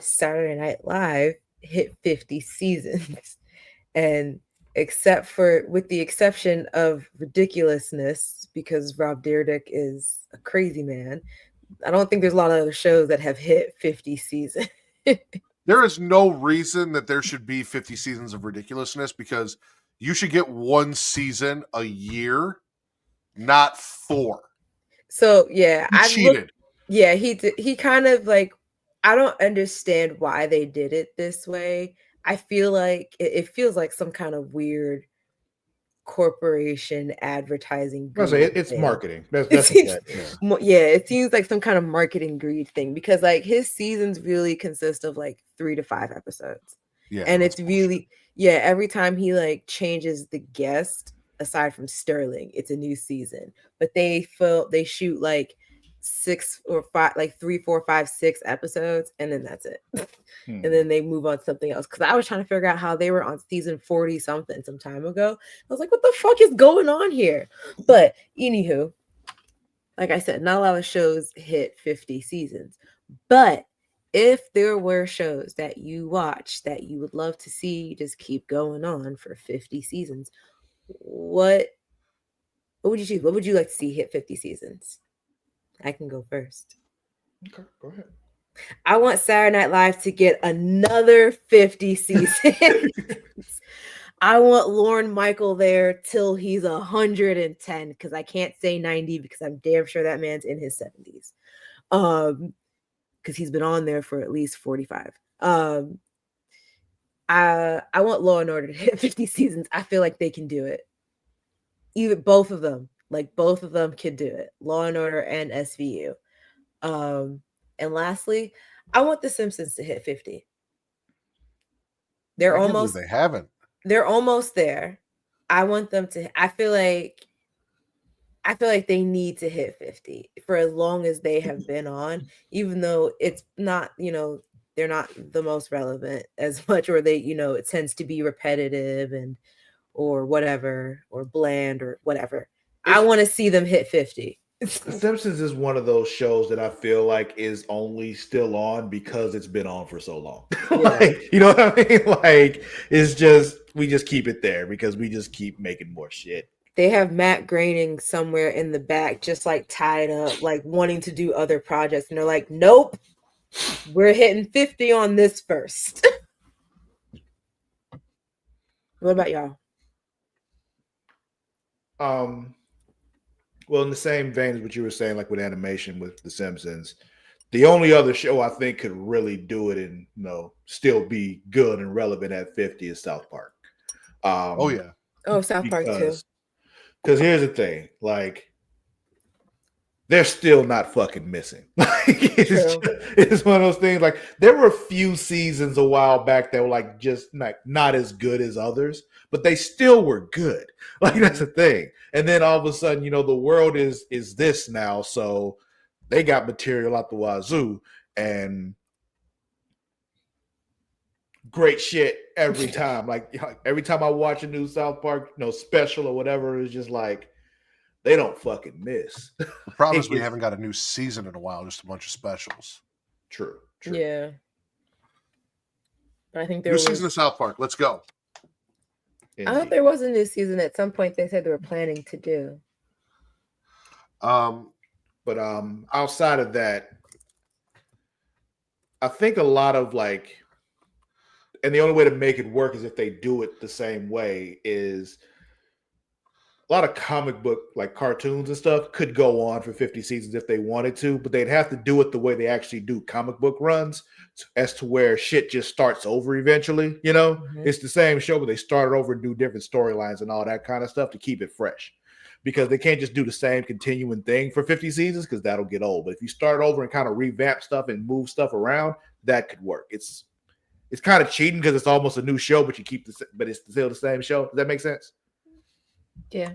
Saturday Night Live hit 50 seasons. And except for, with the exception of ridiculousness, because Rob Dyrdek is a crazy man, I don't think there's a lot of other shows that have hit 50 seasons. There is no reason that there should be 50 seasons of ridiculousness because you should get one season a year, not 4. So yeah, You I've looked. cheated. Yeah, he kind of like, I don't understand why they did it this way. I feel like it feels like some kind of weird corporation advertising I say greed it's thing. marketing. That's It that's what seems, that is. yeah, it seems like some kind of marketing greed thing because like his seasons really consist of like 3 to 5 episodes, Yeah, and that's it's bullshit. really, yeah, every time he like changes the guest, aside from Sterling, it's a new season. But they shoot like 6 or 5, like 3, 4, 5, 6 episodes, and then that's it. And then they move on to something else. Because I was trying to figure out how they were on season 40 something some time ago. I was like, what the fuck is going on here? But anywho, like I said, not a lot of shows hit 50 seasons. But if there were shows that you watch that you would love to see just keep going on for 50 seasons, what what would you choose? What would you like to see hit 50 seasons? I can go first. Okay, go ahead. I want Saturday Night Live to get another 50 seasons. I want Lorne Michael there till he's 110, because I can't say 90 because I'm damn sure that man's in his 70s. Because he's been on there for at least 45. I want Law and Order to hit 50 seasons. I feel like they can do it. Even both of them, like both of them can do it. Law and Order and SVU. And lastly, I want The Simpsons to hit 50. They're I can't believe almost they haven't. they're almost there. I want them to. I feel like they need to hit 50 for as long as they have been on, even though it's not, they're not the most relevant as much, or they, it tends to be repetitive and or whatever, or bland or whatever. I It's want to see them hit 50. The Simpsons is one of those shows that I feel like is only still on because it's been on for so long. Yeah. Like, you know what I mean? Like, it's just we just keep it there because we just keep making more shit. They have Matt Groening somewhere in the back, just like tied up, like wanting to do other projects. And they're like, nope, we're hitting 50 on this first. What about y'all? Well, in the same vein as what you were saying, like with animation with The Simpsons, the only other show I think could really do it and still be good and relevant at 50 is South Park. Oh yeah. Oh, South Park too. Because here's the thing, like they're still not fucking missing. Like it's one of those things. Like there were a few seasons a while back that were like just not as good as others, but they still were good. Like that's the thing. And then all of a sudden, the world is this now, so they got material out the wazoo and great shit every time. Like every time I watch a new South Park, special or whatever, it's just like they don't fucking miss. The problem is we haven't got a new season in a while, just a bunch of specials. True. Yeah. I think there was season of South Park. Let's go. Indeed. I thought there was a new season at some point. They said they were planning to do. But outside of that, I think a lot of and the only way to make it work is if they do it the same way. Is a lot of comic book like cartoons and stuff could go on for 50 seasons if they wanted to, but they'd have to do it the way they actually do comic book runs, as to where shit just starts over eventually. It's the same show, but they start over and do different storylines and all that kind of stuff to keep it fresh, because they can't just do the same continuing thing for 50 seasons because that'll get old. But if you start over and kind of revamp stuff and move stuff around, that could work. It's kind of cheating because it's almost a new show, but but it's still the same show. Does that make sense? Yeah.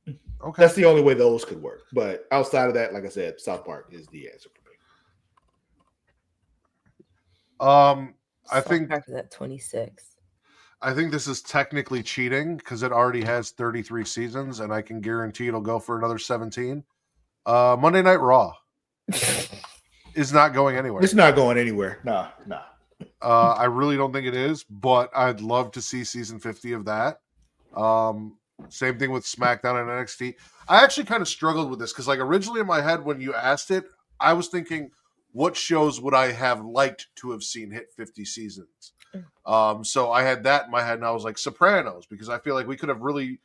Okay. That's the only way those could work. But outside of that, like I said, South Park is the answer for me. I think Park is at 26. I think this is technically cheating because it already has 33 seasons, and I can guarantee it'll go for another 17. Monday Night Raw. is not going anywhere. It's not going anywhere. Nah. I really don't think it is, but I'd love to see season 50 of that. Same thing with SmackDown and NXT. I actually kind of struggled with this because, like, originally in my head when you asked it, I was thinking, what shows would I have liked to have seen hit 50 seasons? So I had that in my head, and I was like, Sopranos, because I feel like we could have really,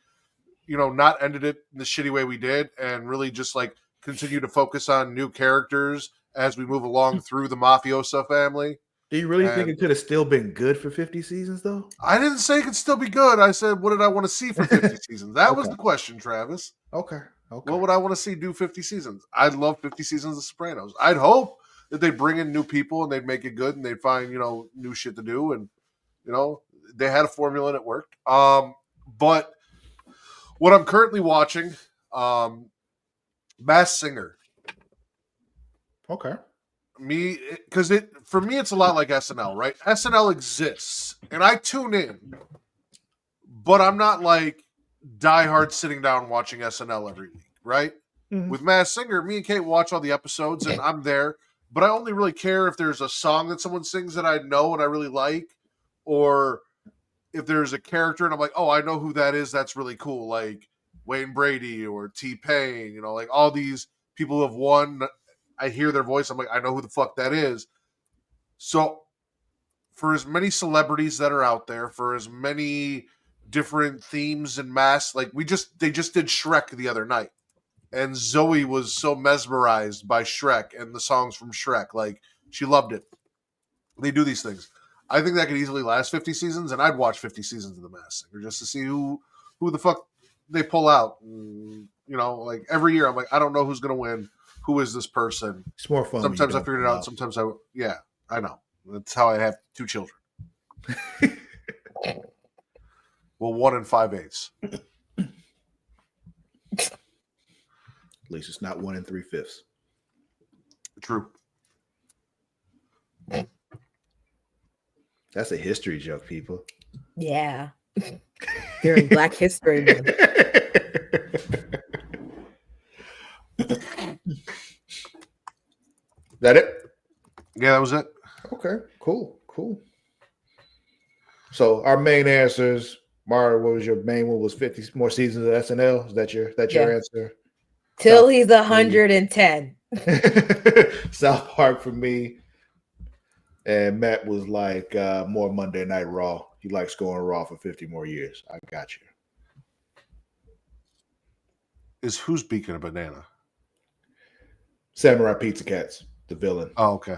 not ended it in the shitty way we did, and really just like continue to focus on new characters as we move along through the mafioso family. Do you really think it could have still been good for 50 seasons, though? I didn't say it could still be good. I said, what did I want to see for 50 seasons? That was the question, Travis. Okay. What would I want to see do 50 seasons? I'd love 50 seasons of Sopranos. I'd hope that they bring in new people and they'd make it good and they'd find, new shit to do. And, they had a formula and it worked. But what I'm currently watching, Masked Singer. Okay. For me, it's a lot like SNL, right? SNL exists, and I tune in, but I'm not like diehard sitting down watching SNL every week, right? Mm-hmm. With Masked Singer, me and Kate watch all the episodes, and I'm there, but I only really care if there's a song that someone sings that I know and I really like, or if there's a character and I'm like, oh, I know who that is. That's really cool, like Wayne Brady or T-Pain, like all these people who have won. I hear their voice. I'm like, I know who the fuck that is. So for as many celebrities that are out there, for as many different themes and masks, like they just did Shrek the other night. And Zoe was so mesmerized by Shrek and the songs from Shrek. Like, she loved it. They do these things. I think that could easily last 50 seasons, and I'd watch 50 seasons of The Masked Singer just to see who the fuck they pull out. And, like every year I'm like, I don't know who's going to win. Who is this person? It's more fun. Sometimes I figured it out. Sometimes I know. That's how I have 2 children. Well, 1 5/8. At least it's not 1 3/5. True. That's a history joke, people. Yeah. During Black History Month. That it? Yeah, that was it. Okay, cool. So our main answers, Mara, what was your main one? Was 50 more seasons of SNL? Is that your answer? Till he's 110. South Park for me. And Matt was like more Monday Night Raw. He likes going Raw for 50 more years. I got you. Is Who's Beacon a banana? Samurai Pizza Cats, the villain. Oh, okay.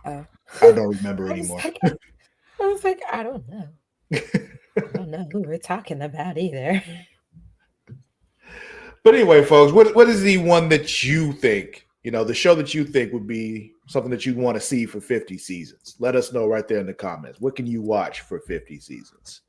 I don't remember anymore. I was like, I don't know. I don't know who we're talking about either. But anyway, folks, what is the one that you think, the show that you think would be something that you want to see for 50 seasons? Let us know right there in the comments. What can you watch for 50 seasons?